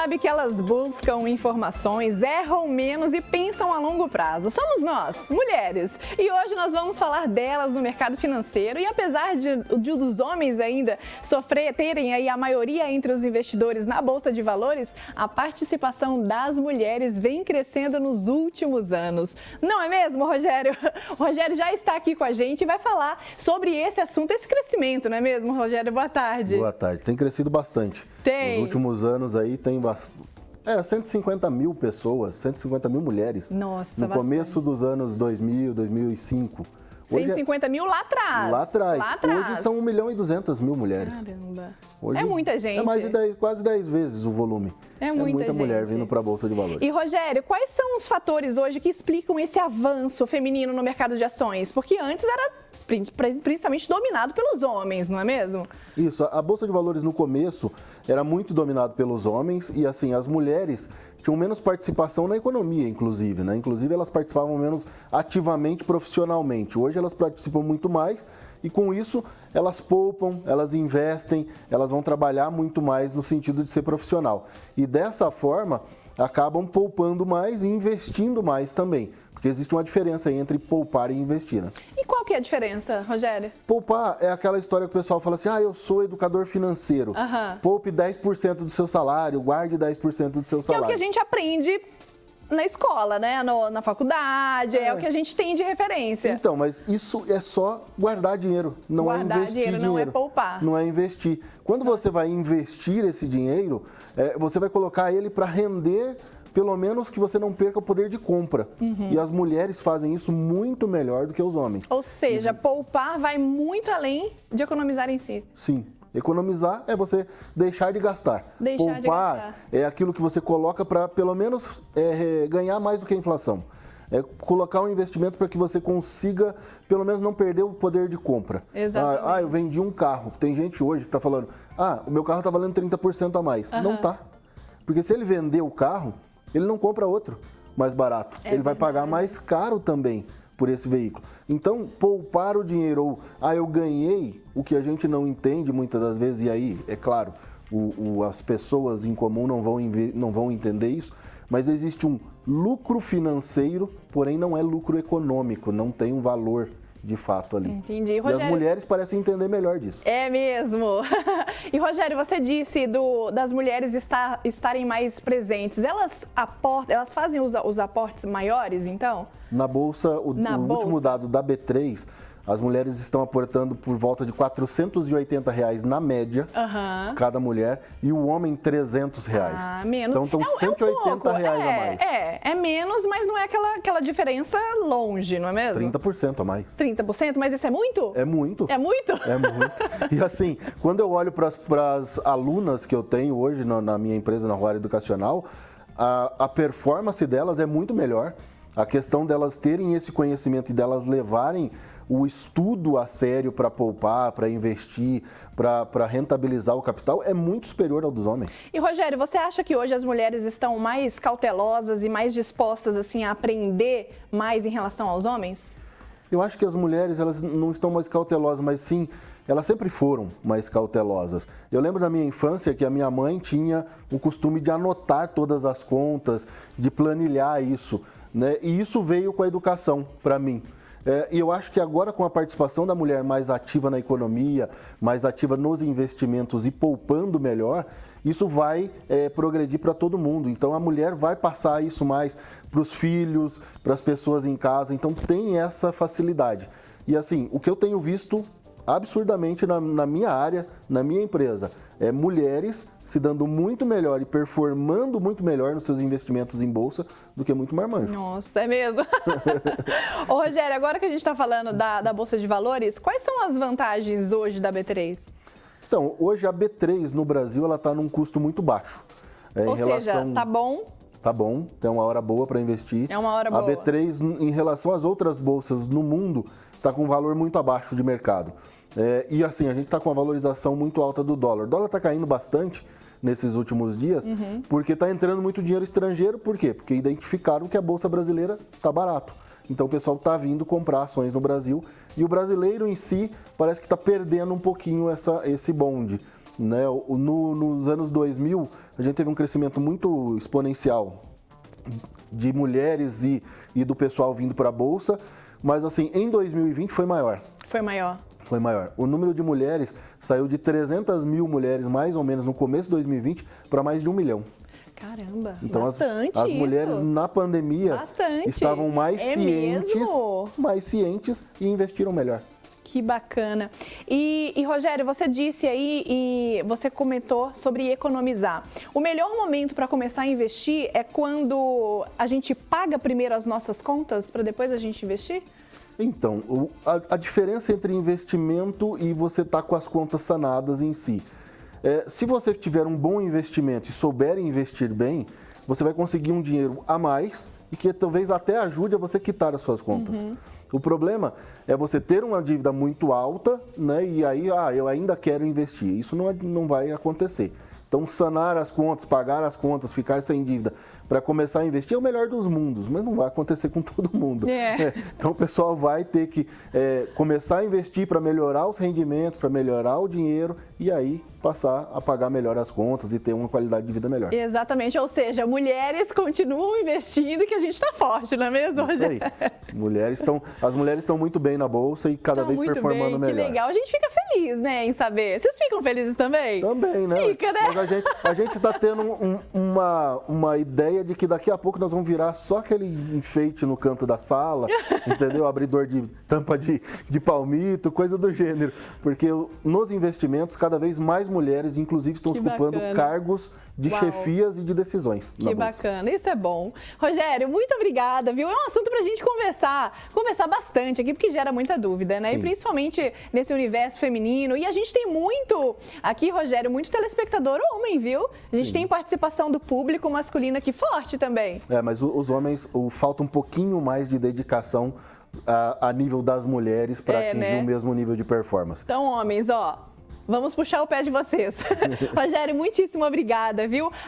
sabe que elas buscam informações, erram menos e pensam a longo prazo. Somos nós, mulheres. E hoje nós vamos falar delas no mercado financeiro. E apesar dos homens ainda terem aí a maioria entre os investidores na Bolsa de Valores, a participação das mulheres vem crescendo nos últimos anos. Não é mesmo, Rogério? O Rogério já está aqui com a gente e vai falar sobre esse assunto, esse crescimento, não é mesmo, Rogério? Boa tarde. Boa tarde. Tem crescido bastante. Tem. Nos últimos anos aí tem 150 mil pessoas, 150 mil mulheres. Nossa, no bastante. Começo dos anos 2000, 2005. 150 mil lá atrás. Lá atrás. Hoje são 1.200.000 mulheres. Caramba. Hoje é muita gente. É mais quase 10 vezes o volume. É muita mulher gente vindo para a Bolsa de Valores. E, Rogério, quais são os fatores hoje que explicam esse avanço feminino no mercado de ações? Porque antes era principalmente dominado pelos homens, não é mesmo? Isso, a Bolsa de Valores no começo era muito dominado pelos homens e assim, as mulheres tinham menos participação na economia, inclusive, né? Inclusive elas participavam menos ativamente, profissionalmente. Hoje elas participam muito mais e com isso elas poupam, elas investem, elas vão trabalhar muito mais no sentido de ser profissional. E dessa forma acabam poupando mais e investindo mais também. Porque existe uma diferença aí entre poupar e investir, né? E qual que é a diferença, Rogério? Poupar é aquela história que o pessoal fala assim, eu sou educador financeiro, poupe 10% do seu salário, guarde 10% do seu salário. Que é o que a gente aprende na escola, né? Na faculdade, é o que a gente tem de referência. Então, mas isso é só guardar dinheiro, não é investir dinheiro. Não é poupar. Não é investir. Quando você vai investir esse dinheiro, você vai colocar ele para render, pelo menos que você não perca o poder de compra. E as mulheres fazem isso muito melhor do que os homens. Ou seja, poupar vai muito além de economizar em si. Sim. Economizar é você deixar de gastar. Poupar é aquilo que você coloca para, pelo menos, ganhar mais do que a inflação. É colocar um investimento para que você consiga, pelo menos, não perder o poder de compra. Exatamente. Eu vendi um carro. Tem gente hoje que está falando, o meu carro está valendo 30% a mais. Não está. Porque se ele vender o carro, ele não compra outro mais barato. Ele vai pagar mais caro também por esse veículo. Então, poupar o dinheiro, ou eu ganhei, o que a gente não entende muitas das vezes, e aí, é claro, as pessoas em comum não vão entender isso, mas existe um lucro financeiro, porém não é lucro econômico, não tem um valor de fato ali. Entendi. Rogério, e as mulheres parecem entender melhor disso. É mesmo. E, Rogério, você disse das mulheres estarem mais presentes. Elas fazem os aportes maiores, então? Na Bolsa, o último dado da B3, as mulheres estão aportando por volta de R$480 na média, cada mulher, e o homem R$300. Menos. Então estão R$180 a mais. É menos, mas não é aquela diferença longe, não é mesmo? 30% a mais. 30%? Mas isso é muito? É muito. É muito? É muito. E assim, quando eu olho para as alunas que eu tenho hoje na minha empresa, na Roara Educacional, a performance delas é muito melhor. A questão delas terem esse conhecimento e delas levarem o estudo a sério para poupar, para investir, para rentabilizar o capital é muito superior ao dos homens. E, Rogério, você acha que hoje as mulheres estão mais cautelosas e mais dispostas assim, a aprender mais em relação aos homens? Eu acho que as mulheres elas não estão mais cautelosas, mas sim, elas sempre foram mais cautelosas. Eu lembro da minha infância que a minha mãe tinha o costume de anotar todas as contas, de planilhar isso, né? E isso veio com a educação para mim. E eu acho que agora, com a participação da mulher mais ativa na economia, mais ativa nos investimentos e poupando melhor, isso vai progredir para todo mundo. Então, a mulher vai passar isso mais para os filhos, para as pessoas em casa. Então, tem essa facilidade. E assim, o que eu tenho visto absurdamente na minha área, na minha empresa, mulheres se dando muito melhor e performando muito melhor nos seus investimentos em bolsa do que muito marmanjo. Nossa, é mesmo? Ô, Rogério, agora que a gente está falando da Bolsa de Valores, quais são as vantagens hoje da B3? Então, hoje a B3 no Brasil ela está num custo muito baixo. Ou seja, tá bom? Tá bom, tem uma hora boa para investir. É uma hora boa. A B3, em relação às outras bolsas no mundo, está com um valor muito abaixo de mercado. E assim, a gente está com uma valorização muito alta do dólar. O dólar está caindo bastante nesses últimos dias, porque está entrando muito dinheiro estrangeiro. Por quê? Porque identificaram que a Bolsa Brasileira está barato. Então o pessoal está vindo comprar ações no Brasil e o brasileiro em si parece que está perdendo um pouquinho esse bonde. né? Nos anos 2000, a gente teve um crescimento muito exponencial de mulheres e do pessoal vindo para a Bolsa, mas assim, em 2020 foi maior. Foi maior. Foi maior. O número de mulheres saiu de 300 mil mulheres, mais ou menos, no começo de 2020, para mais de 1 milhão. Caramba, então, bastante as mulheres na pandemia estavam mais cientes e investiram melhor. Que bacana. E Rogério, você disse aí e você comentou sobre economizar. O melhor momento para começar a investir é quando a gente paga primeiro as nossas contas para depois a gente investir? Então, a diferença entre investimento e você estar com as contas sanadas em si. Se você tiver um bom investimento e souber investir bem, você vai conseguir um dinheiro a mais e que talvez até ajude a você quitar as suas contas. O problema é você ter uma dívida muito alta, né? E aí, eu ainda quero investir. Isso não vai acontecer. Então, sanar as contas, pagar as contas, ficar sem dívida para começar a investir é o melhor dos mundos, mas não vai acontecer com todo mundo. Então, o pessoal vai ter que começar a investir para melhorar os rendimentos, para melhorar o dinheiro e aí passar a pagar melhor as contas e ter uma qualidade de vida melhor. Exatamente, ou seja, mulheres continuam investindo que a gente está forte, não é mesmo, Rogério? Isso aí. As mulheres estão muito bem na Bolsa e cada vez performando melhor. Que legal, a gente fica feliz, né, em saber. Vocês ficam felizes também? Também, né? Fica, né? Mas a gente está tendo uma ideia de que daqui a pouco nós vamos virar só aquele enfeite no canto da sala, entendeu? Abridor de tampa de palmito, coisa do gênero. Porque nos investimentos, cada vez mais mulheres, inclusive, estão ocupando cargos de chefias e de decisões. Que bacana, isso é bom. Rogério, muito obrigada, viu? É um assunto pra gente conversar bastante aqui, porque gera muita dúvida, né? Sim. E principalmente nesse universo feminino. E a gente tem muito, aqui, Rogério, muito telespectador homem, viu? A gente tem participação do público masculino aqui forte também. Mas os homens, falta um pouquinho mais de dedicação a nível das mulheres para atingir o mesmo nível de performance. Então, homens, vamos puxar o pé de vocês. Rogério, muitíssimo obrigada, viu?